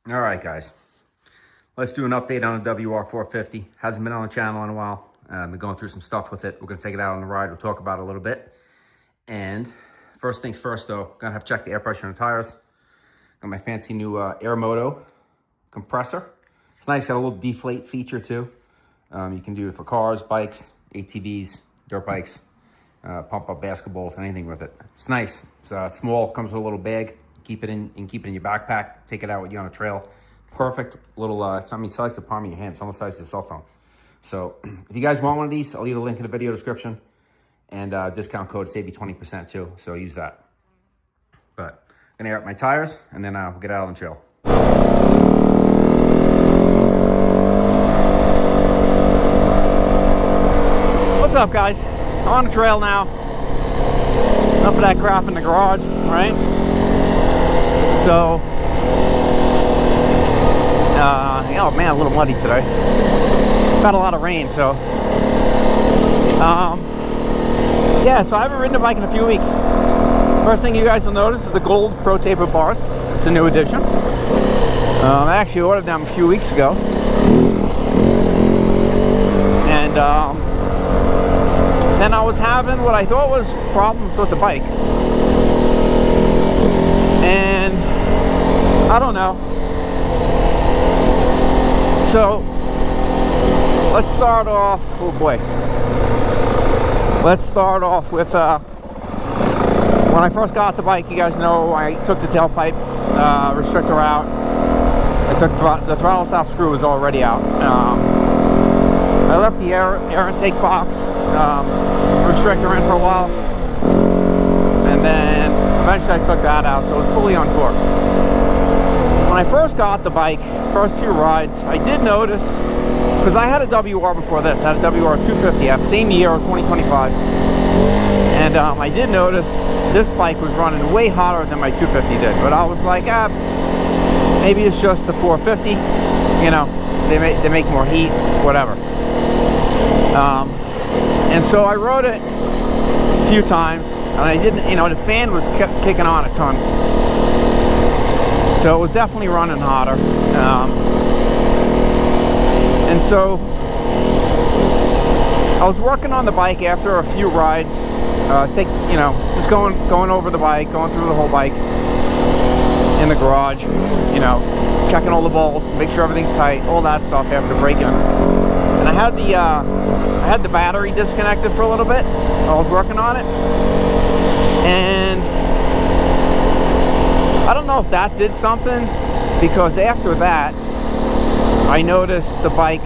All right, guys. Let's do an update on the WR450. Hasn't been on the channel in a while. Been going through some stuff with it. We're going to take it out on the ride. We'll talk about it a little bit. And first things first, though, going to have to check the air pressure on the tires. Got my fancy new Air Moto compressor. It's nice. Got a little deflate feature, too. You can do it for cars, bikes, ATVs, dirt bikes, pump up basketballs, anything with it. It's nice. It's small. Comes with a little bag. Keep it in your backpack. Take it out with you on a trail. Perfect little, size the palm of your hand. It's almost the size of your cell phone. So if you guys want one of these, I'll leave a link in the video description. And discount code, save you 20% too. So use that. But I'm gonna air up my tires and then we'll get out on the trail. What's up, guys? I'm on the trail now. Enough of that crap in the garage, right? So, oh man, a little muddy today. Got a lot of rain, so. Yeah, so I haven't ridden a bike in a few weeks. First thing you guys will notice is the gold Pro Taper bars. It's a new addition. I actually ordered them a few weeks ago. And then I was having what I thought was problems with the bike. And I don't know. So let's start off, oh boy. Let's start off with, when I first got the bike, you guys know I took the tailpipe restrictor out. I took the throttle stop screw was already out. I left the air intake box restrictor in for a while. And then eventually I took that out, so it was fully uncorked. When I first got the bike, first few rides, I did notice, because I had a WR before this, I had a WR450f, same year, 2025. And I did notice this bike was running way hotter than my 250 did. But I was like, maybe it's just the 450, you know, they make more heat, whatever. And so I rode it a few times, and I didn't, you know, the fan was kept kicking on a ton. So it was definitely running hotter. And so I was working on the bike after a few rides, just going over the bike, going through the whole bike in the garage, you know, checking all the bolts, make sure everything's tight, all that stuff after braking. And I had the battery disconnected for a little bit while I was working on it. And I don't know if that did something, because after that I noticed the bike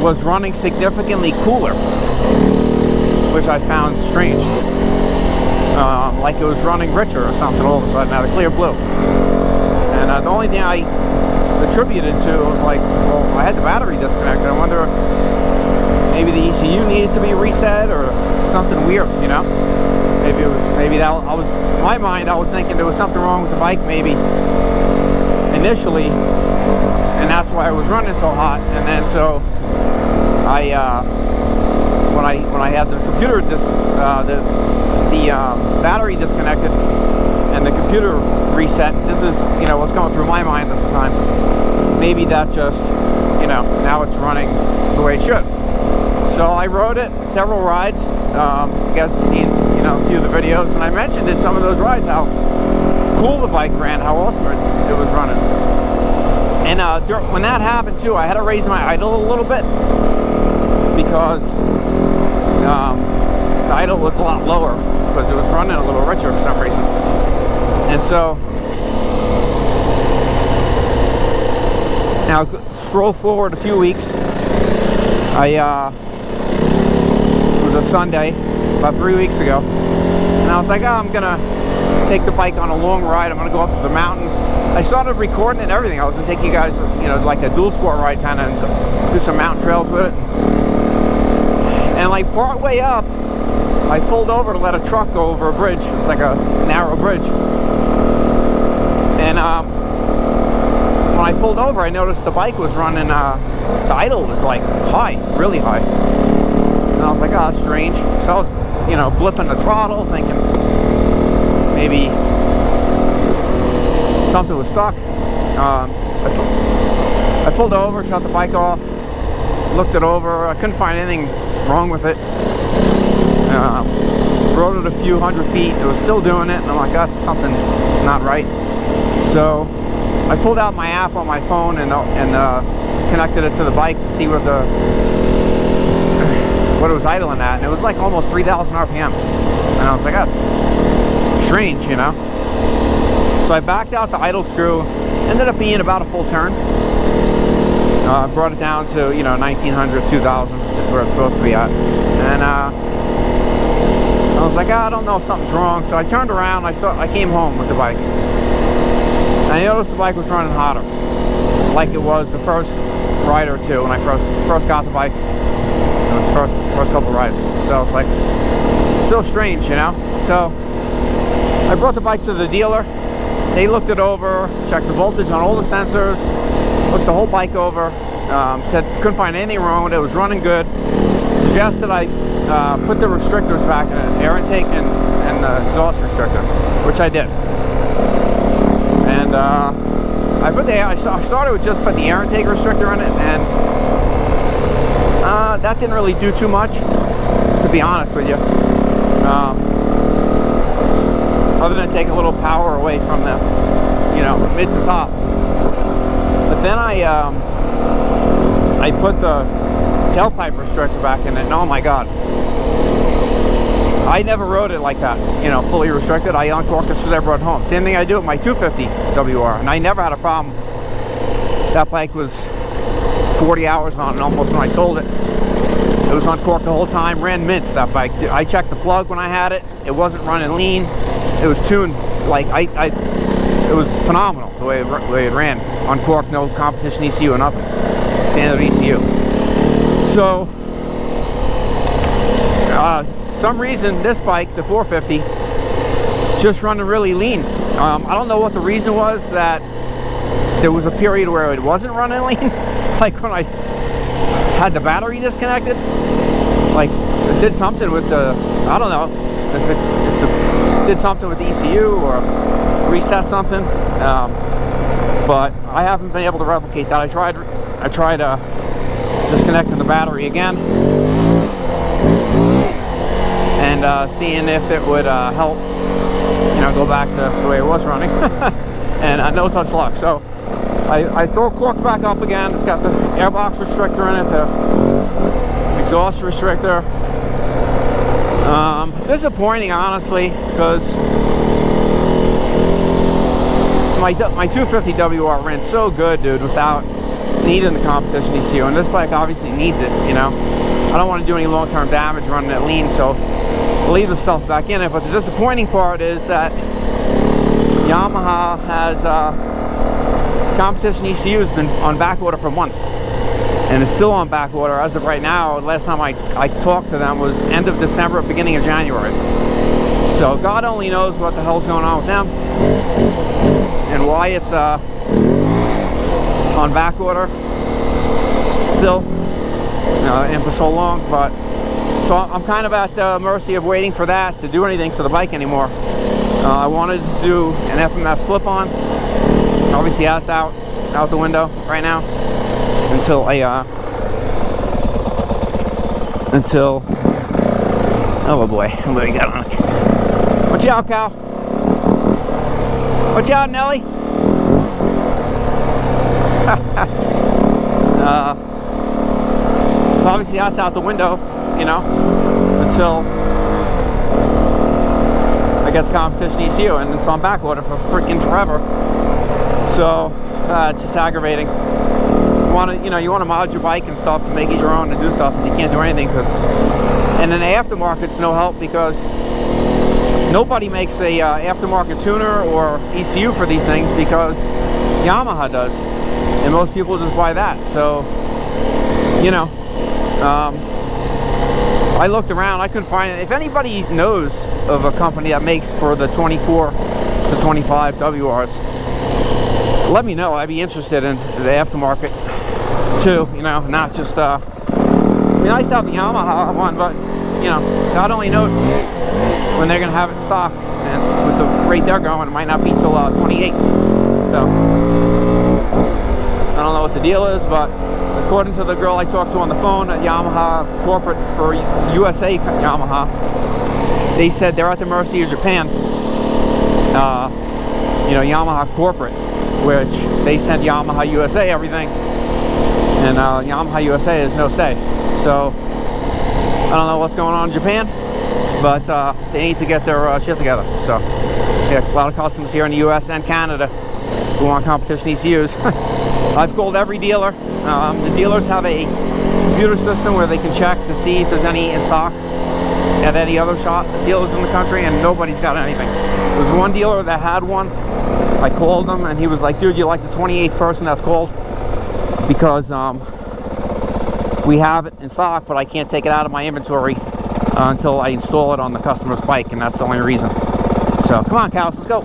was running significantly cooler, which I found strange. Like it was running richer or something all of a sudden out of clear blue. And the only thing I attributed to was like, well, I had the battery disconnected. I wonder if maybe the ECU needed to be reset or something weird, you know? In my mind, I was thinking there was something wrong with the bike maybe initially, and that's why I was running so hot. And then so when I had the computer the battery disconnected and the computer reset, this is, you know, what's going through my mind at the time. Maybe that just, you know, now it's running the way it should. So I rode it several rides. You guys have seen, you know, a few of the videos, and I mentioned in some of those rides how cool the bike ran, how awesome it was running. And when that happened too, I had to raise my idle a little bit, because the idle was a lot lower because it was running a little richer for some reason. And so now scroll forward a few weeks. It was a Sunday about 3 weeks ago, and I was like, I'm gonna take the bike on a long ride. I'm gonna go up to the mountains. I started recording it and everything. I was gonna take you guys, you know, like a dual sport ride kind of, and do some mountain trails with it. And like part way up, I pulled over to let a truck go over a bridge. It's like a narrow bridge. And when I pulled over, I noticed the bike was running, the idle was like high, really high. And I was like, oh, that's strange. So I was, you know, blipping the throttle, thinking maybe something was stuck. I pulled over, shut the bike off, looked it over. I couldn't find anything wrong with it. Rode it a few hundred feet. It was still doing it, and I'm like, "That's something's not right." So I pulled out my app on my phone and connected it to the bike to see what it was idling at, and it was like almost 3,000 RPM. And I was like, "That's strange, you know." So I backed out the idle screw. Ended up being about a full turn. Brought it down to 1900, 2000, which is where it's supposed to be at. And I was like, I don't know if something's wrong. So I turned around. I came home with the bike. And I noticed the bike was running hotter, like it was the first ride or two when I first got the bike. It was the first couple rides. So I was like, so strange, you know. So I brought the bike to the dealer. They looked it over, checked the voltage on all the sensors, looked the whole bike over, said couldn't find anything wrong with it. It was running good. Suggested I put the restrictors back in it, air intake and the exhaust restrictor, which I did. And I started with just put the air intake restrictor in it, and that didn't really do too much, to be honest with you. Other than take a little power away from the, mid to top. But then I put the tailpipe restrictor back in it, and oh my god, I never rode it like that, fully restricted. I uncorked as soon as I brought it home. Same thing I do with my 250 WR, and I never had a problem. That bike was 40 hours on it almost when I sold it. It was uncorked the whole time, ran mint, that bike. I checked the plug when I had it. It wasn't running lean. It was tuned, like, it was phenomenal the way it ran. Uncorked, no competition ECU or nothing. Standard ECU. So, some reason this bike, the 450, just running really lean. I don't know what the reason was that there was a period where it wasn't running lean. Like when I had the battery disconnected. Like, it did something with the, I don't know if it did something with the ECU or reset something, but I haven't been able to replicate that. I tried disconnecting the battery again and seeing if it would help, go back to the way it was running. And no such luck. So I throw corked back up again. It's got the airbox restrictor in it, the exhaust restrictor. Disappointing, honestly, because my 250 WR ran so good, dude, without needing the competition ECU, and this bike obviously needs it. I don't want to do any long-term damage running it lean, so I'll leave the stuff back in it. But the disappointing part is that Yamaha has competition ECU has been on back order for months, and it's still on back order as of right now. Last time I talked to them was end of December, beginning of January. So God only knows what the hell's going on with them and why it's on back order still, and for so long. But so I'm kind of at the mercy of waiting for that to do anything for the bike anymore. I wanted to do an FMF slip-on. Obviously that's out the window right now until oh boy, what do we got on it? Watch out, cow. Watch out, Nelly. So obviously that's out the window, until I get the competition ECU, and it's on back order for freaking forever. So it's just aggravating. You want to mod your bike and stuff and make it your own and do stuff, and you can't do anything and then the aftermarket's no help, because nobody makes a aftermarket tuner or ECU for these things, because Yamaha does, and most people just buy that. So I looked around, I couldn't find it. If anybody knows of a company that makes for the 24 to 25 WRs, let me know. I'd be interested in the aftermarket too, not just it'd be nice to have the Yamaha one, but God only knows when they're gonna have it in stock, and with the rate they're going, it might not be till 28. the deal is, but according to the girl I talked to on the phone at Yamaha corporate for USA Yamaha, they said they're at the mercy of Japan. You know, Yamaha corporate, which they sent Yamaha USA everything, and Yamaha USA has no say. So I don't know what's going on in Japan, but they need to get their shit together. So yeah, a lot of customers here in the US and Canada who want competition ECUs. I've called every dealer. The dealers have a computer system where they can check to see if there's any in stock at any other shop dealers in the country, and nobody's got anything. There was one dealer that had one. I called him and he was like, dude, you're like the 28th person that's called, because we have it in stock, but I can't take it out of my inventory until I install it on the customer's bike, and that's the only reason. So come on, cows, let's go.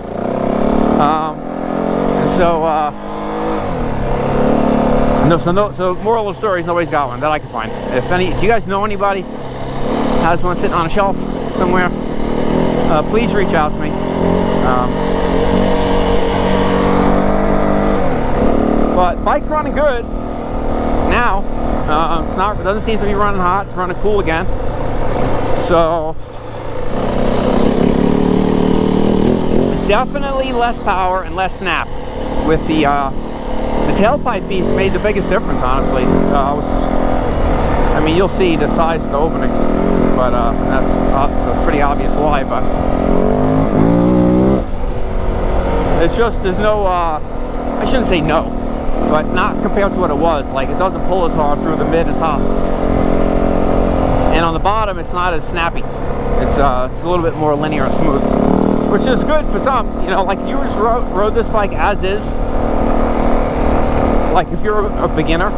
And so so moral of the story is nobody's got one that I can find. If you guys know anybody has one sitting on a shelf somewhere, please reach out to me. But bike's running good now. It doesn't seem to be running hot. It's running cool again. So it's definitely less power and less snap. With the tailpipe piece made the biggest difference, honestly. I mean, you'll see the size of the opening, but so it's pretty obvious why. But it's just there's no. I shouldn't say no, but not compared to what it was. Like, it doesn't pull as hard through the mid and top, and on the bottom it's not as snappy. It's a little bit more linear and smooth, which is good for some. You know, like if you just rode this bike as is, like if you're a beginner,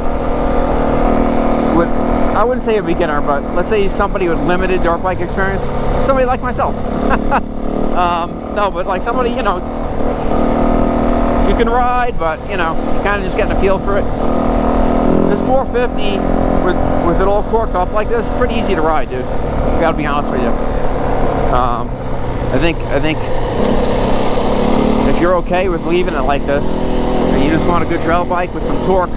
I wouldn't say a beginner, but let's say somebody with limited dirt bike experience, somebody like myself. No, but like somebody, you know, you can ride, but you know, you're kind of just getting a feel for it. This 450 with it all corked up like this is pretty easy to ride, dude. I gotta be honest with you. I think if you're okay with leaving it like this, and you just want a good trail bike with some torque,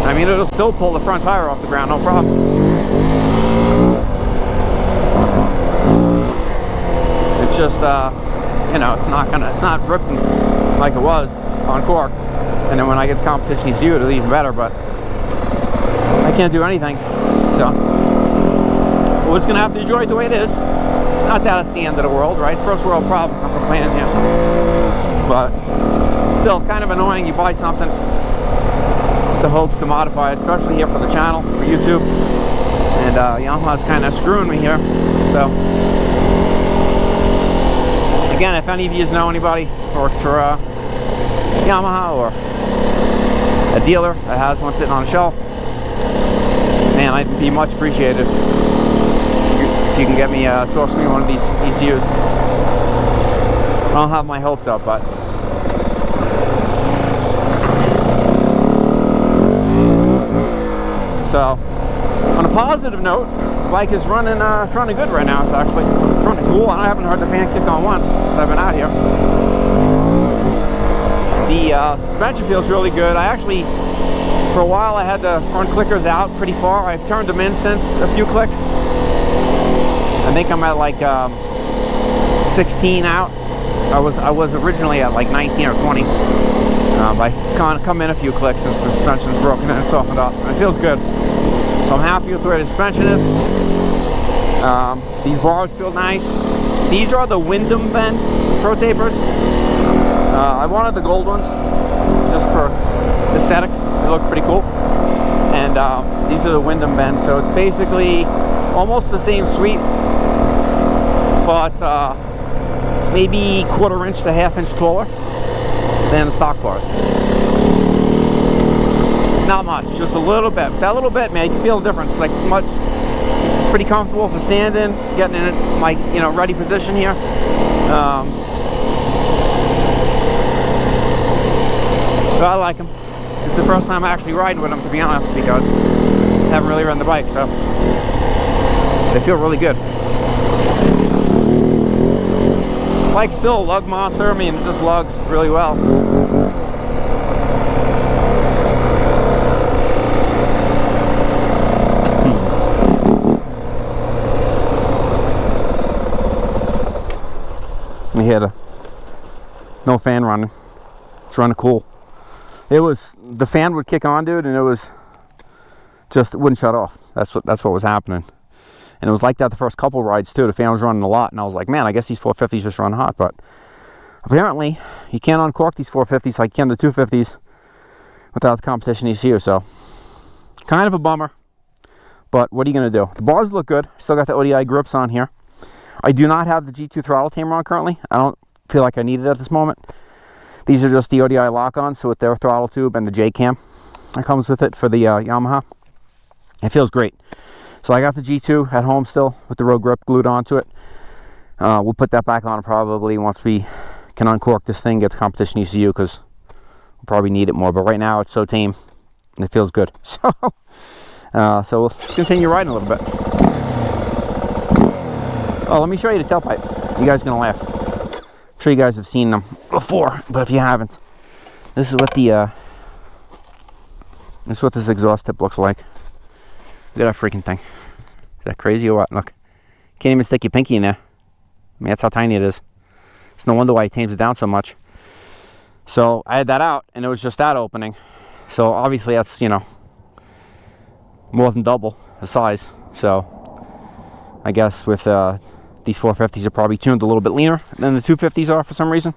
I mean, it'll still pull the front tire off the ground, no problem. It's just, you know, it's not ripping like it was on cork. And then when I get the competition ECU, it'll be even better, but I can't do anything. So we're just gonna have to enjoy it the way it is. Not that it's the end of the world, right? It's first world problems, I'm complaining here. But still kind of annoying. You buy something with the hopes to modify it, especially here for the channel, for YouTube. And Yamaha's kind of screwing me here. So again, if any of you know anybody who works for Yamaha or a dealer that has one sitting on a shelf, man, I'd be much appreciated if you can get me, source me one of these ECUs. I don't have my hopes up, but so on a positive note, the bike is running, it's running good right now. It's running cool. I haven't heard the fan kick on once since I've been out here. The suspension feels really good. I actually, for a while, I had the front clickers out pretty far. I've turned them in since a few clicks. I think I'm at like 16 out. I was originally at like 19 or 20. But I come in a few clicks since the suspension's broken and softened up. And it feels good. So I'm happy with where the suspension is. These bars feel nice. These are the Windham bend Pro Tapers. I wanted the gold ones just for aesthetics. They look pretty cool. And these are the Windham bend. So it's basically almost the same sweep, but maybe 1/4 inch to 1/2 inch taller than the stock bars. Not much, just a little bit. That little bit, man, you can feel the difference. It's like it's pretty comfortable for standing, getting in it, my ready position here. So I like them. It's the first time I'm actually riding with them, to be honest, because I haven't really ridden the bike, so they feel really good. Bike's still a lug monster. I mean, it just lugs really well. You hear no fan running. It's running cool. The fan would kick on, dude, and it was just, it wouldn't shut off. That's what was happening. And it was like that the first couple rides too. The fan was running a lot, and I was like, man, I guess these 450s just run hot. But apparently, you can't uncork these 450s like you can the 250s without the competition ECU. So, kind of a bummer. But what are you going to do? The bars look good. Still got the ODI grips on here. I do not have the G2 throttle tamer on currently. I don't feel like I need it at this moment. These are just the ODI lock-ons, so with their throttle tube and the J-cam that comes with it for the Yamaha. It feels great. So I got the G2 at home still with the road grip glued onto it. We'll put that back on probably once we can uncork this thing, get the competition ECU, because we'll probably need it more. But right now it's so tame and it feels good. So, so let's continue riding a little bit. Oh, let me show you the tailpipe. You guys are gonna laugh. I'm sure you guys have seen them before, but if you haven't, this is what this exhaust tip looks like. Look at that freaking thing. Is that crazy or what? Look. Can't even stick your pinky in there. I mean, that's how tiny it is. It's no wonder why it tames it down so much. So I had that out, and it was just that opening. So obviously that's, you know, more than double the size. So I guess with these 450s are probably tuned a little bit leaner than the 250s are for some reason.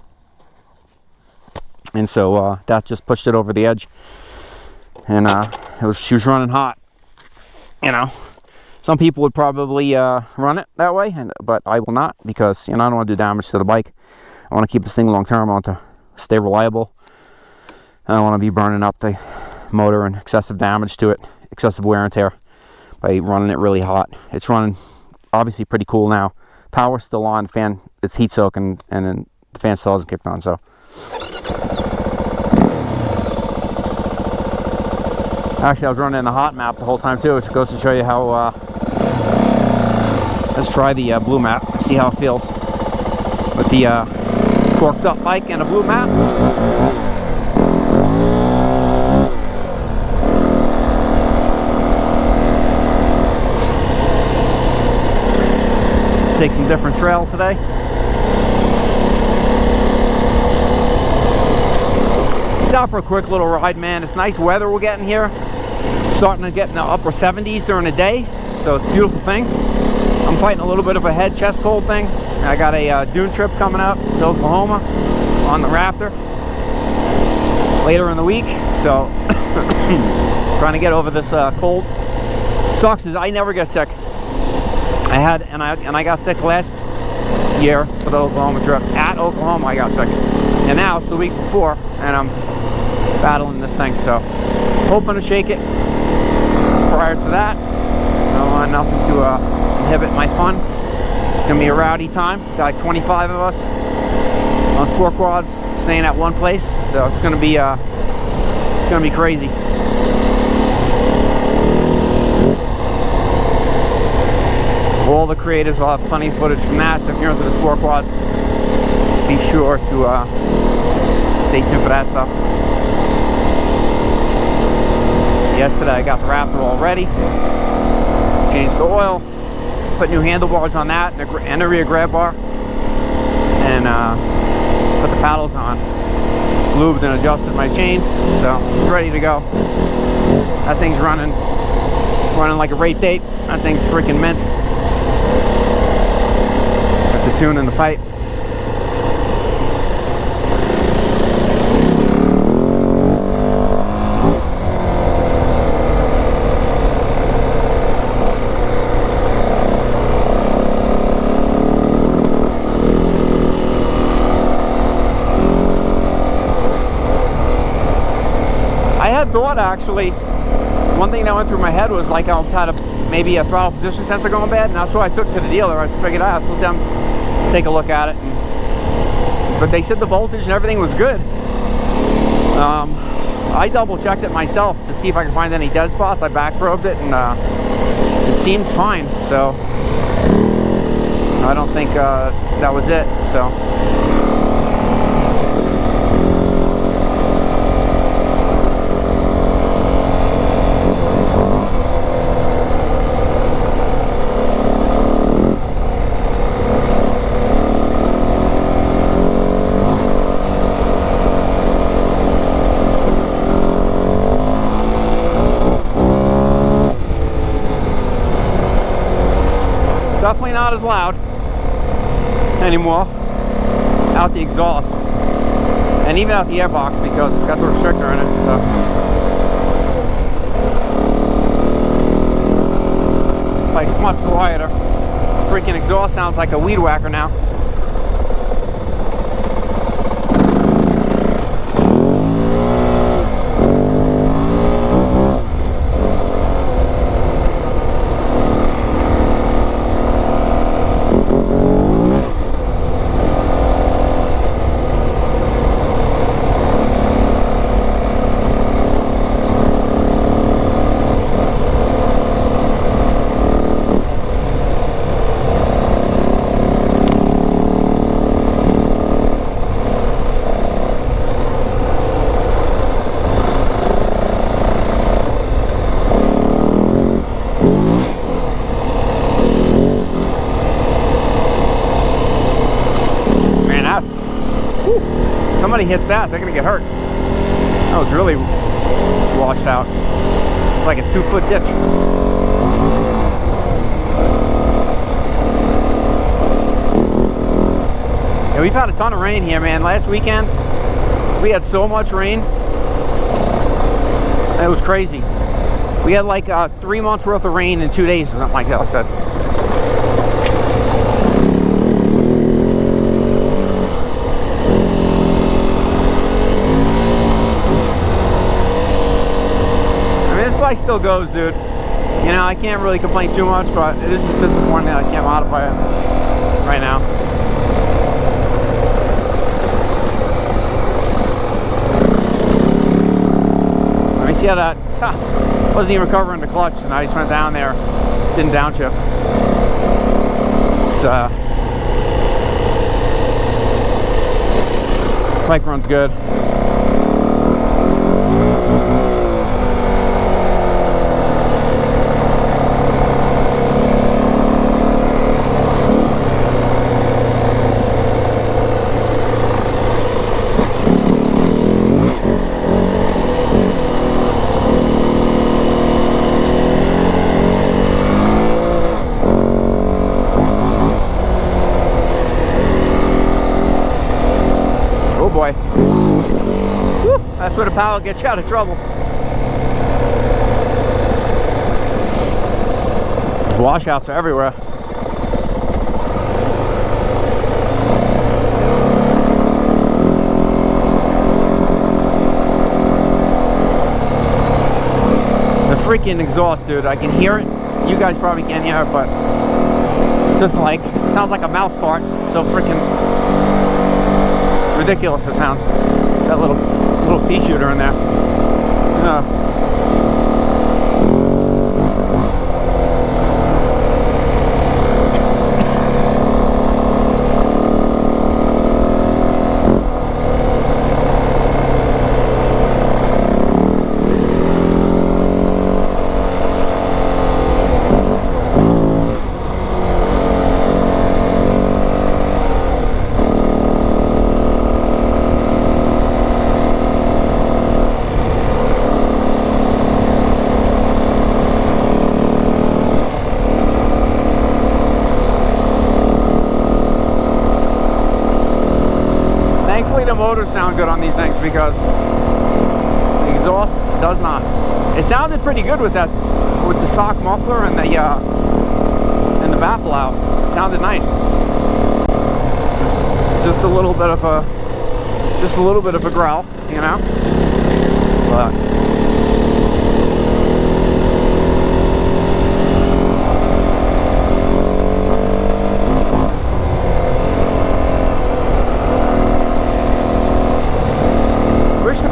And so that just pushed it over the edge. And she was running hot. You know, some people would probably run it that way, but I will not, because, you know, I don't want to do damage to the bike. I want to keep this thing long term. I want to stay reliable. I don't want to be burning up the motor and excessive damage to it, excessive wear and tear by running it really hot. It's running obviously pretty cool now. Power's still on, fan, it's heat soaking, and then the fan still hasn't kicked on. So actually, I was running the hot map the whole time too, which goes to show you how. Let's try the blue map, see how it feels with the corked up bike and a blue map. Take some different trail today. It's out for a quick little ride, man. It's nice weather we're getting here. Starting to get in the upper 70s during the day, so it's a beautiful thing. I'm fighting a little bit of a head chest cold thing. I got a dune trip coming up to Oklahoma on the Raptor later in the week, so trying to get over this cold. Sucks is I never get sick. I got sick last year for the Oklahoma trip. At Oklahoma I got sick, and now it's the week before, and I'm battling this thing, so hoping to shake it prior to that. Nothing to inhibit my fun. It's gonna be a rowdy time. Got like 25 of us on sport quads staying at one place, so it's gonna be crazy. All the creators will have plenty of footage from that, so if you're into the sport quads, be sure to stay tuned for that stuff. Yesterday I got the Raptor all ready, changed the oil, put new handlebars on that and a rear grab bar, and put the paddles on, lubed and adjusted my chain, so she's ready to go. That thing's running like a rape date. That thing's freaking mint. Got the tune in the pipe. Thought actually, one thing that went through my head was like I had maybe a throttle position sensor going bad, and that's what I took to the dealer. I figured I have to let them take a look at it, but they said the voltage and everything was good. I double checked it myself to see if I could find any dead spots. I back probed it, and it seemed fine, so I don't think that was it. So not as loud anymore out the exhaust, and even out the airbox, because it's got the restrictor in it. So bike's much quieter. Freaking exhaust sounds like a weed whacker now. Somebody hits that, they're gonna get hurt. That was really washed out. It's like a 2-foot ditch. Yeah, we've had a ton of rain here, man. Last weekend, we had so much rain. It was crazy. We had like 3 months worth of rain in 2 days or something like that, I said. Bike still goes, dude. You know, I can't really complain too much, but it is just disappointing that I can't modify it right now. Let me see how that wasn't even covering the clutch, and I just went down there, didn't downshift. It's bike runs good. Boy. Woo, that's where the power gets you out of trouble. Washouts are everywhere. The freaking exhaust, dude. I can hear it. You guys probably can't hear it, but it's just like, it sounds like a mouse fart. So freaking ridiculous it sounds. That little pea shooter in there. The motors sound good on these things, because the exhaust does not. It sounded pretty good with that, with the stock muffler and the baffle out. It sounded nice. Just a little bit of a growl, you know. But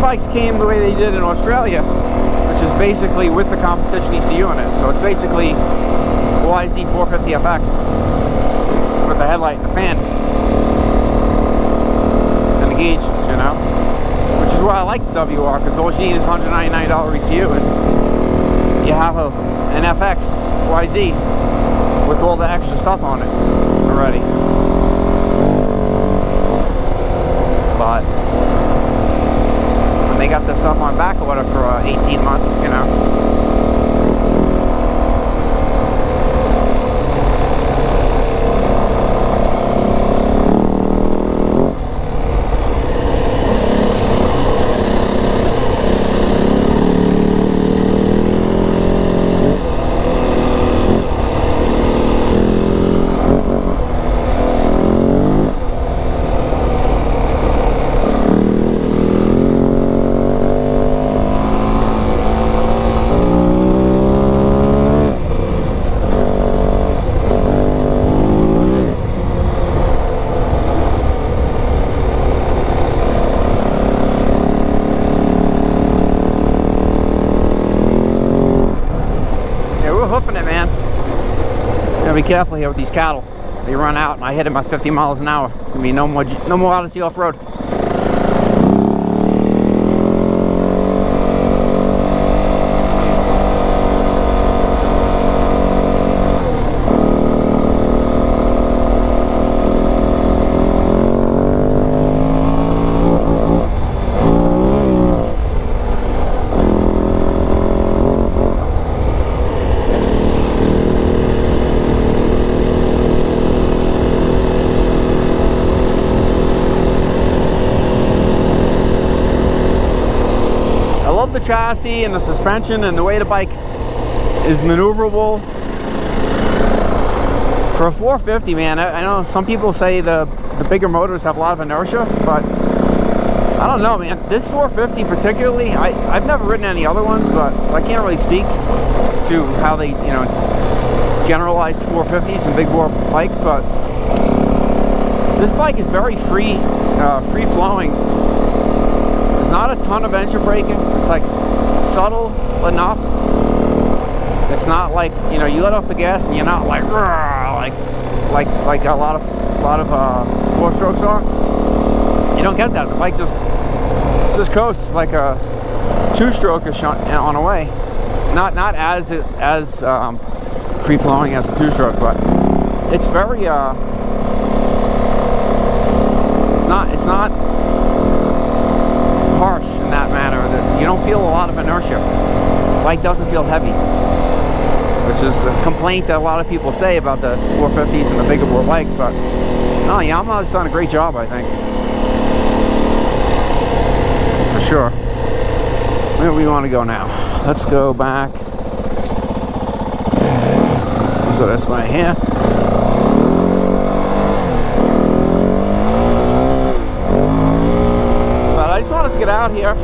bikes came the way they did in Australia, which is basically with the competition ECU in it. So it's basically WR450f with the headlight and the fan and the gauges, you know, which is why I like the WR, because all you need is $199 ECU and you have an FX YZ with all the extra stuff on it already. But they got the stuff on back order for 18 months, you know. be careful here with these cattle. They run out and I hit them at 50 miles an hour. It's gonna be no more Odyssey off-road. The chassis and the suspension and the way the bike is maneuverable for a 450, man. I know some people say the bigger motors have a lot of inertia, but I don't know, man. This 450 particularly, I've never ridden any other ones, but so I can't really speak to how they, you know, generalize 450s and big bore bikes, but this bike is very free flowing. Not a ton of engine braking. It's like subtle enough. It's not like, you know, you let off the gas and you're not like a lot of four strokes are. You don't get that. The bike just coasts like a two-stroke on the way. Not as free flowing as a two-stroke, but it's very it's not harsh in that manner. That you don't feel a lot of inertia. The bike doesn't feel heavy, which is a complaint that a lot of people say about the 450s and the bigger bore bikes, but no, Yamaha's done a great job, I think, for sure. Where do we want to go now? Let's go back. We'll go this way here. I just wanted to get out here,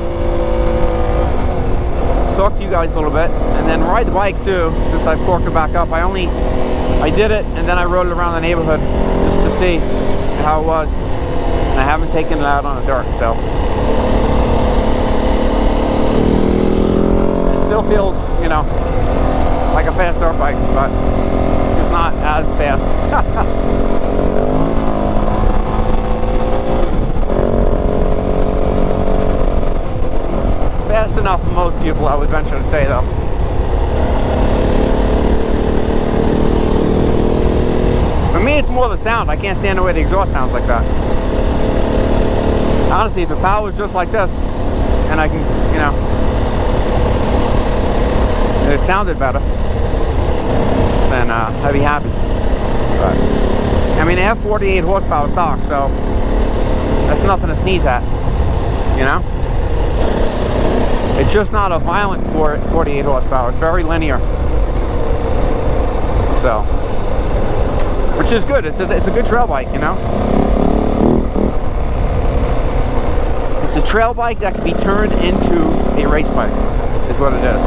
talk to you guys a little bit, and then ride the bike too, since I've corked it back up. I did it, and then I rode it around the neighborhood just to see how it was, and I haven't taken it out on the dirt, so it still feels, you know, like a fast dirt bike, but it's not as fast. Fast enough for most people, I would venture to say, though. For me, it's more the sound. I can't stand the way the exhaust sounds like that. Honestly, if the power was just like this, and I can, you know, if it sounded better, then I'd be happy. But, I mean, they have 48 horsepower stock, so that's nothing to sneeze at, you know? It's just not a violent 48 horsepower. It's very linear. So, which is good. It's a good trail bike, you know? It's a trail bike that can be turned into a race bike, is what it is.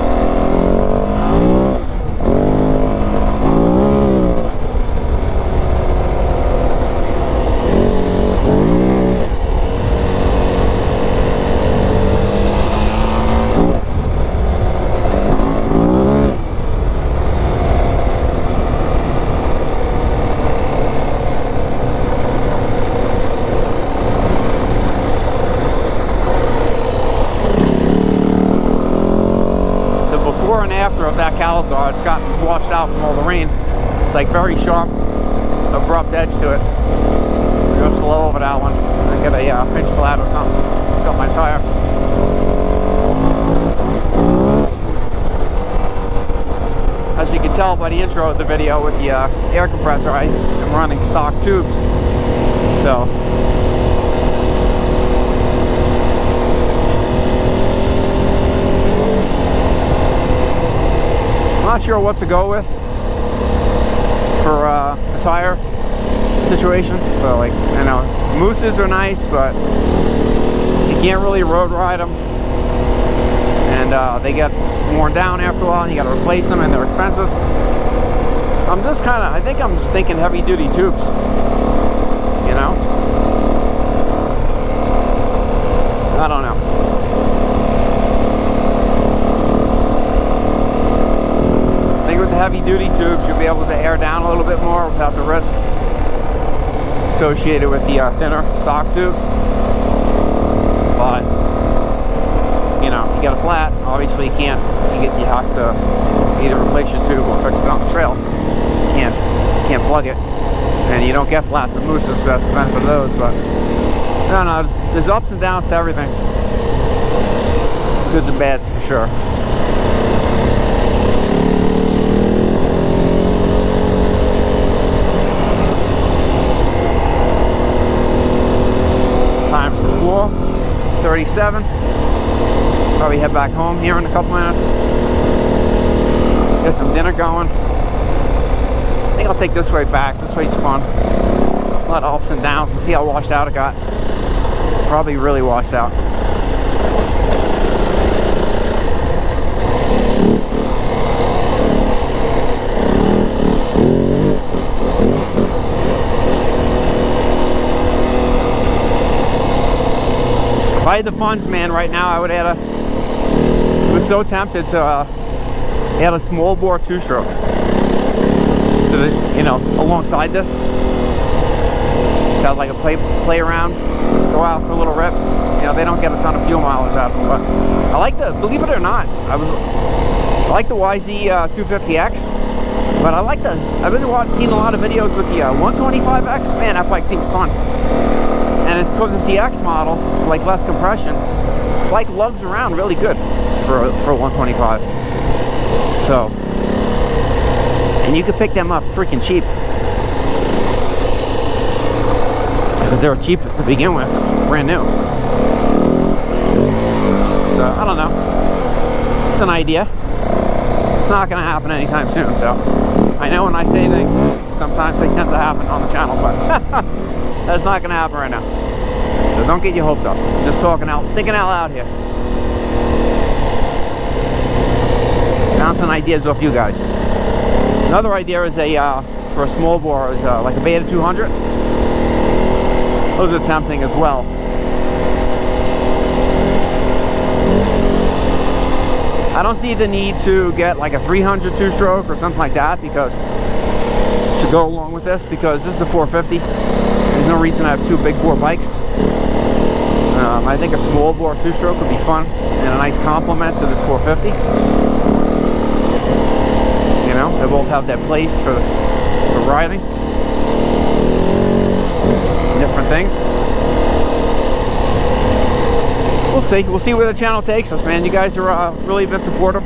After of that cattle guard, it's gotten washed out from all the rain. It's like very sharp, abrupt edge to it. Go slow over that one. I get a pinch flat or something. Got my tire. As you can tell by the intro of the video with the air compressor, I am running stock tubes. So not sure what to go with for a tire situation, but like, you know, mooses are nice, but you can't really road ride them, and they get worn down after a while, and you got to replace them, and they're expensive. I think I'm thinking heavy duty tubes, you know? I don't know. heavy duty tubes, you'll be able to air down a little bit more without the risk associated with the thinner stock tubes. But you know, if you get a flat, obviously you can't. You have to either replace your tube or fix it on the trail. You can't plug it, and you don't get flats and mooses, so that's the benefit of those. But no, there's ups and downs to everything. Goods and bads for sure. Time's 4:37. Probably head back home here in a couple minutes. Get some dinner going. I think I'll take this way back. This way's fun. A lot of ups and downs. We'll see how washed out it got. Probably really washed out. If I had the funds, man, right now I would add I was so tempted to add a small bore two-stroke to the, you know, alongside this. Got like a play around, go out for a little rip. You know, they don't get a ton of fuel mileage out of them, but I like the, believe it or not, I like the YZ 250X, but I've been seeing a lot of videos with the 125X. Man, that bike seems fun. And it's because it's the X model, it's like less compression. Bike lugs around really good for a 125. So, and you can pick them up freaking cheap, because they were cheap to begin with, brand new. So I don't know, it's an idea. It's not going to happen anytime soon. So I know when I say things, sometimes they tend to happen on the channel, but that's not going to happen right now. So don't get your hopes up. I'm just thinking out loud here. Bouncing ideas off you guys. Another idea is for a small bore is like a Beta 200. Those are tempting as well. I don't see the need to get like a 300 two-stroke or something like that to go along with this, because this is a 450. There's no reason to have two big bore bikes. I think a small bore two-stroke would be fun and a nice complement to this 450. You know, they both have their place for riding. Different things. We'll see where the channel takes us, man. You guys are really been supportive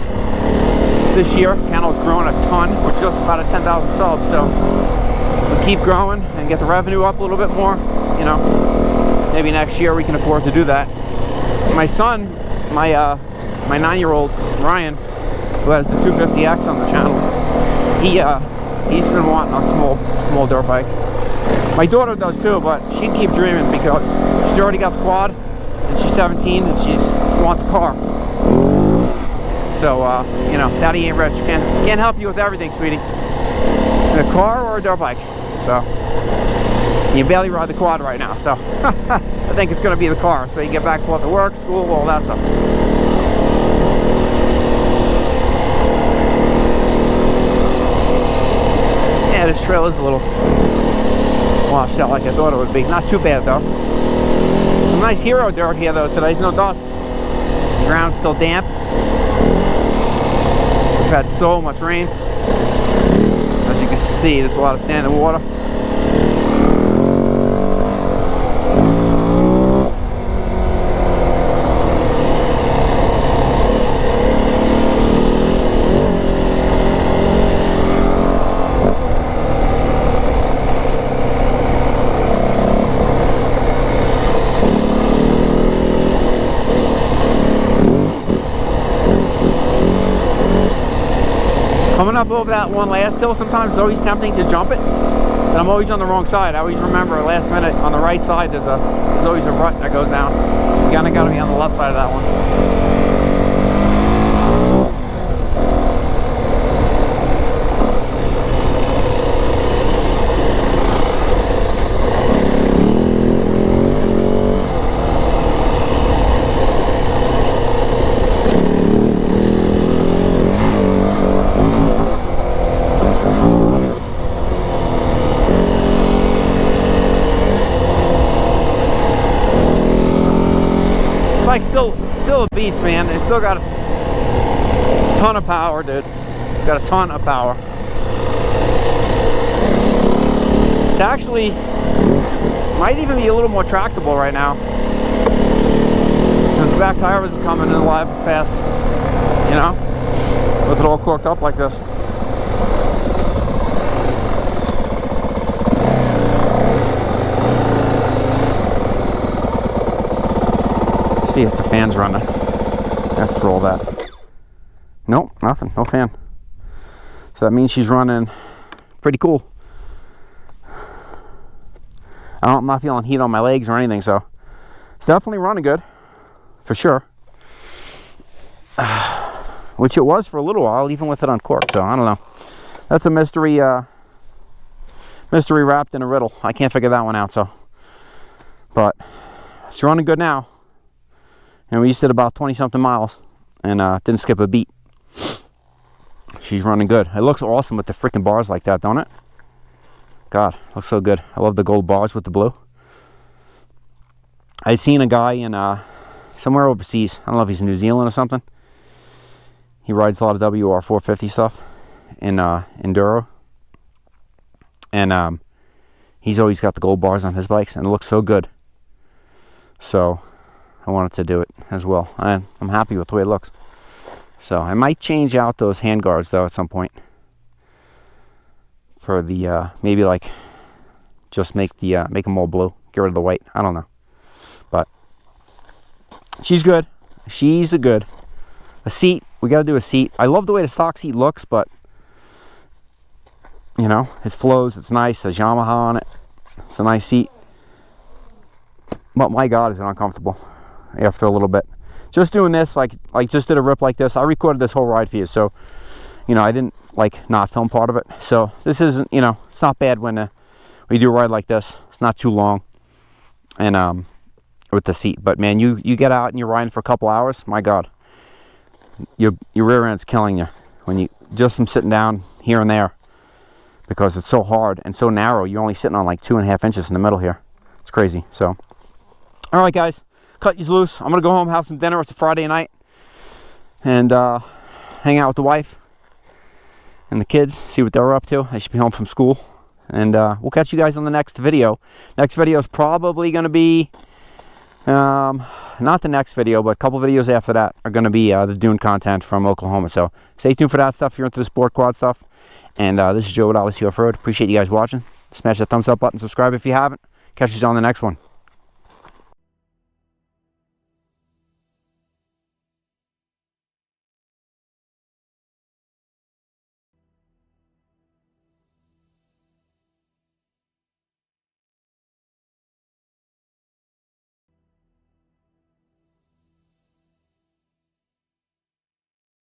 this year. The channel's grown a ton. We're just about at 10,000 subs, so if we keep growing and get the revenue up a little bit more, you know, maybe next year we can afford to do that. My son, my 9-year-old Ryan, who has the 250X on the channel, he's been wanting a small dirt bike. My daughter does too, but she can keep dreaming because she's already got the quad and she's 17 and she wants a car. So you know, daddy ain't rich, can't help you with everything, sweetie. A car or a dirt bike. So you barely ride the quad right now, so I think it's going to be the car, so you can get back and forth to work, school, all that stuff. Yeah, this trail is a little washed out like I thought it would be. Not too bad though. Some nice hero dirt here though. Today's no dust. The ground's still damp. We've had so much rain. As you can see, there's a lot of standing water. Coming up over that one last hill, sometimes it's always tempting to jump it, but I'm always on the wrong side. I always remember last minute on the right side there's always a rut that goes down. You kinda gotta be on the left side of that one. bike's still a beast, man. It's still got a ton of power, dude. Got a ton of power. It's actually might even be a little more tractable right now, because the back tire isn't coming in alive as fast, you know, with it all corked up like this. See if the fan's running after all that. Nope, nothing, no fan. So that means she's running pretty cool. I'm not feeling heat on my legs or anything, so it's definitely running good, for sure. Which it was for a little while, even with it uncorked, so I don't know. That's a mystery wrapped in a riddle. I can't figure that one out, so. But it's running good now. And we just did about 20-something miles and didn't skip a beat. She's running good. It looks awesome with the freaking bars like that, don't it? God, looks so good. I love the gold bars with the blue. I'd seen a guy in somewhere overseas. I don't know if he's in New Zealand or something. He rides a lot of WR450 stuff in enduro. And he's always got the gold bars on his bikes, and it looks so good. So I wanted to do it as well. I'm happy with the way it looks. So I might change out those hand guards though at some point. For the maybe like just make them all blue, get rid of the white. I don't know, but she's good. She's a seat. We got to do a seat. I love the way the stock seat looks, but you know, it flows. It's nice. There's Yamaha on it. It's a nice seat, but my God, is it uncomfortable after a little bit. Just doing this, like just did a rip like this. I recorded this whole ride for you, so you know I didn't like not film part of it. So this isn't, you know, it's not bad when we do a ride like this. It's not too long, and with the seat. But man, you get out and you're riding for a couple hours. My God, your rear end's killing you when you just from sitting down here and there, because it's so hard and so narrow. You're only sitting on like 2.5 inches in the middle here. It's crazy. So, all right, guys, cut you loose. I'm gonna go home, have some dinner. It's a Friday night, and hang out with the wife and the kids, see what they're up to. They should be home from school, and we'll catch you guys on the next video. Next video is probably going to be not the next video, but a couple videos after that are going to be the dune content from Oklahoma. So stay tuned for that stuff if you're into the sport quad stuff. And this is Joe with Odyssey Off-Road. Appreciate you guys watching. Smash that thumbs up button, subscribe if you haven't. Catch you on the next one.